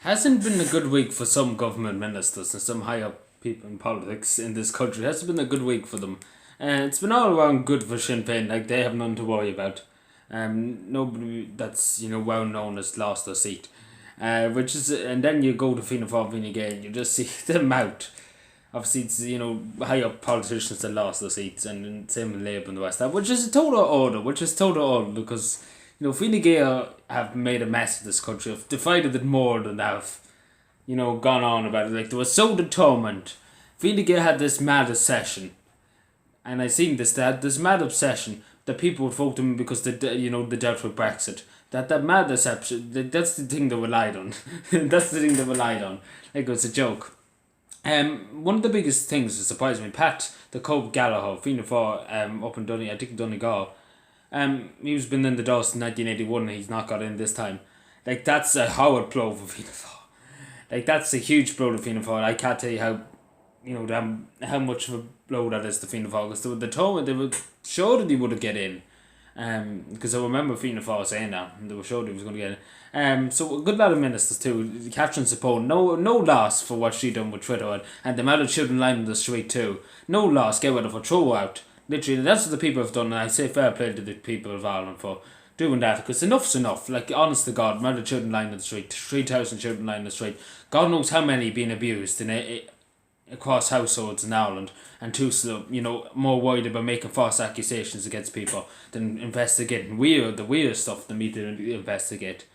Hasn't been a good week for some government ministers and some high up people in politics in this country. Hasn't been a good week for them. It's been all around good for Sinn Féin, like they have nothing to worry about. Nobody that's well known has lost their seat. Which is, and then you go to Fianna Fáil, Fine Gael, and you just see them out. Obviously, it's high up politicians that lost their seats, and same with Labour and the rest of that, which is a total order, because Fine Gael have made a mess of this country, have divided it more than they have, gone on about it. Like, they were so determined. Fine Gael had this mad obsession, and I seen this, they had this mad obsession that people would vote them because they dealt with Brexit. That mad deception, that's the thing they relied on. That's the thing they relied on. Like, it was a joke. One of the biggest things that surprised me, Pat the Cope Gallagher, Fianna Fáil, up in I think Donegal. He's been in the dust in 1981 and he's not got in this time. Like, that's a hard blow for Fianna Fáil. Like, that's a huge blow to Fianna Fáil. I can't tell you how much of a blow that is to Fianna Fáil, because they were sure that he would have get in. Because I remember Fianna Fáil saying that, and they were sure he was going to get in. So a good lot of ministers too. Catherine Sapone, no loss for what she done with Twitter, and the amount of children lying in the street too. No loss, get rid of her, throw her out. Literally, that's what the people have done, and I say fair play to the people of Ireland for doing that, because enough's enough. Like, honest to God, amount of children lying in the street, 3,000 children lying in the street. God knows how many being abused across households in Ireland, and too slow, more worried about making false accusations against people than investigating the weird stuff they need to investigate.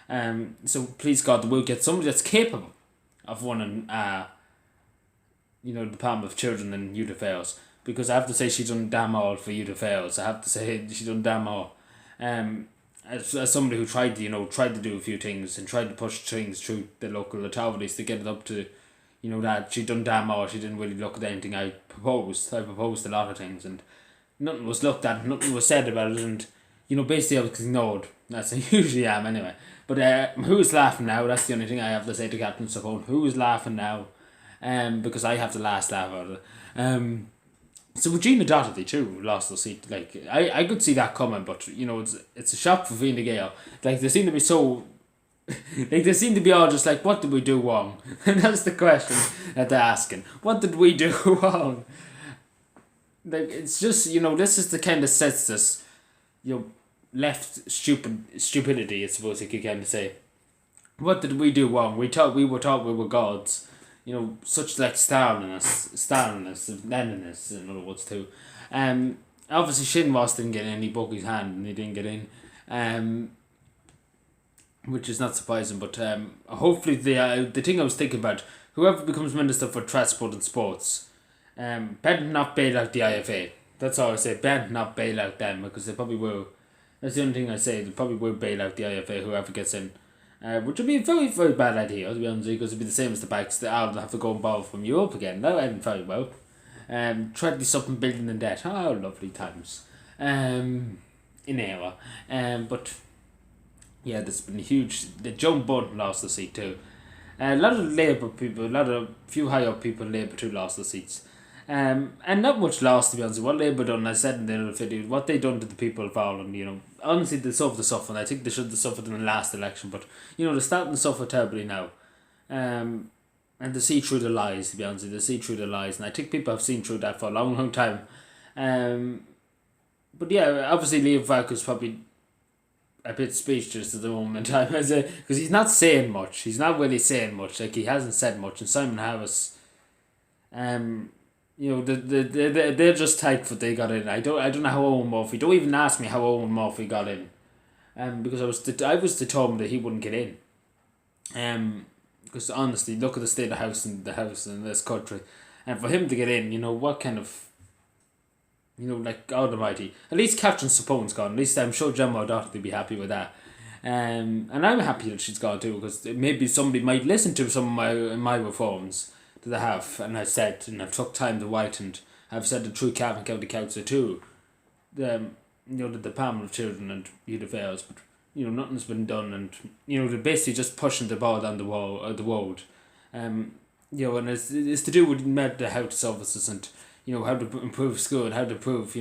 So please God, we'll get somebody that's capable of running the Department of Children and Youth Affairs, because I have to say she's done damn all for Youth Affairs. I have to say she's done damn all. As somebody who tried to do a few things and tried to push things through the local authorities to get it up to that she done damn all. She didn't really look at anything I proposed. I proposed a lot of things and nothing was looked at, nothing was said about it, and basically I was ignored. That's I usually am anyway. But who's laughing now? That's the only thing I have to say to Captain Sapone. Who's laughing now? Because I have the last laugh out of it. So Regina Doherty too lost her seat. Like, I could see that coming, but it's a shock for Fine Gael. Like, they seem to be so like, they seem to be all just like, what did we do wrong? And that's the question that they're asking. What did we do wrong? Like, it's just, this is the kind of sets this, left stupidity, I suppose you could kind of say. What did we do wrong? We thought we were gods. Such like Stalinism, Leninists, in other words too. Obviously Shin Ross didn't get in, he broke his hand and he didn't get in. Which is not surprising, but hopefully the thing I was thinking about, whoever becomes Minister for Transport and Sports, better not bail out the IFA. That's all I say, better not bail out them, because they probably will. That's the only thing I say, they probably will bail out the IFA, whoever gets in. Which would be a very, very bad idea, to be honest with you, because it would be the same as the bikes, the Ireland have to go and borrow from Europe again. That went very well. 20-something billion in debt. Oh, lovely times. In era. But yeah, there's been huge. The Joan Button lost the seat too. A lot of Labour people, few high up people in Labour too lost the seats. And not much lost, to be honest. What Labour done, I said in the other video, what they done to the people of Ireland, honestly, they suffered the suffering. I think they should have suffered in the last election, but they're starting to suffer terribly now. And they see through the lies, to be honest, they see through the lies, and I think people have seen through that for a long, long time. But yeah, obviously Liam Varadkar's probably a bit speechless at the moment in time, because he's not saying much. He's not really saying much. Like, he hasn't said much. And Simon Harris, they're just tight what they got in. I don't know how Owen Murphy. Don't even ask me how Owen Murphy got in. Because I was determined that he wouldn't get in. Because honestly, look at the state of the house in this country, and for him to get in, what kind of. Like, God almighty. At least Catherine Sapone's gone. At least I'm sure Gemma O'Doherty will be happy with that. And I'm happy that she's gone too, because maybe somebody might listen to some of my reforms that I have, and I've said, and I've took time to write, and I've said the through Cavan County Council too. The Department of Children and Youth Affairs, but nothing's been done, and they're basically just pushing the ball down the road. And it's to do with mental health services and how to improve school and how to improve,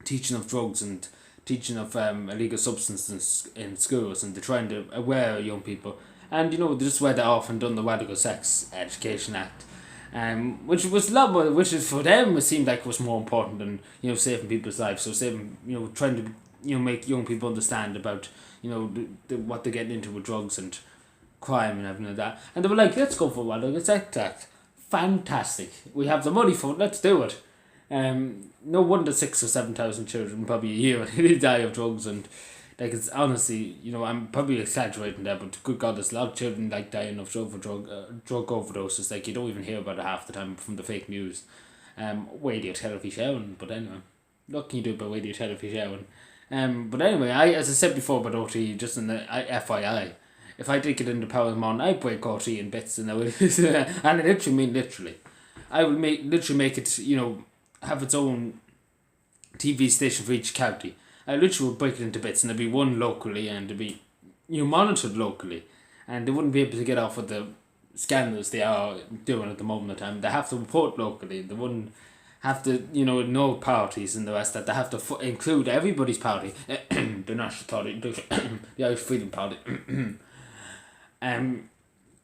teaching of drugs and teaching of illegal substances in schools, and they're trying to aware young people. And they just went off and done the Radical Sex Education Act, which was a lot more, which is for them it seemed like was more important than saving people's lives. So saving trying to make young people understand about what they're getting into with drugs and crime and everything like that. And they were like, let's go for a Radical Sex Act. Fantastic. We have the money for it. Let's do it. No wonder 6,000 or 7,000 children probably a year die of drugs, and like it's honestly, I'm probably exaggerating there, but good God, there's a lot of children like dying of drug overdoses. Like you don't even hear about it half the time from the fake news. Radio therapy showing, but anyway, what can you do about radio therapy showing? But anyway, as I said before about OT, just in the FYI, if I did get into Power of the Morning, I'd break OT in bits, and I would, and I literally mean literally, I would make it, have its own TV station for each county. I literally would break it into bits, and there'd be one locally, and there'd be monitored locally, and they wouldn't be able to get off with the scandals they are doing at the moment in time. They have to report locally. They wouldn't have to, know parties and the rest, that they have to include everybody's party, the National Party, the Irish Freedom Party.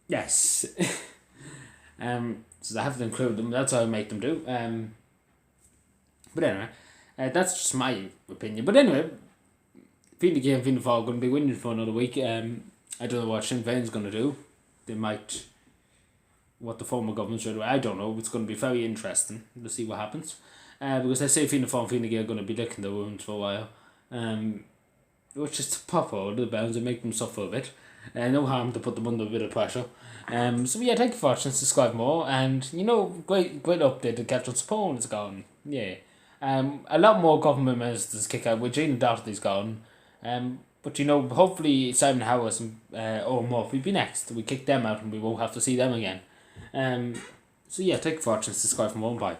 Yes. So they have to include them. That's how I make them do. But anyway, that's just my opinion. But anyway, Fine Gael and Fianna Fáil are going to be winning for another week. I don't know what Sinn Féin's going to do. They might, what the former government's going to do. I don't know. It's going to be very interesting to see what happens. Because I say Fianna Fáil and Fine Gael are going to be licking their wounds for a while. Which is to pop out of the bounds and make them suffer a bit. No harm to put them under a bit of pressure. So yeah, thank you for watching. Subscribe more, and great update. The Catherine's phone is gone. Yeah. A lot more government ministers kick out. With Gina Doherty's gone. But hopefully Simon Harris and Owen Murphy will be next. We kick them out, and we won't have to see them again. So yeah, thank you for watching. Subscribe for more. Bye.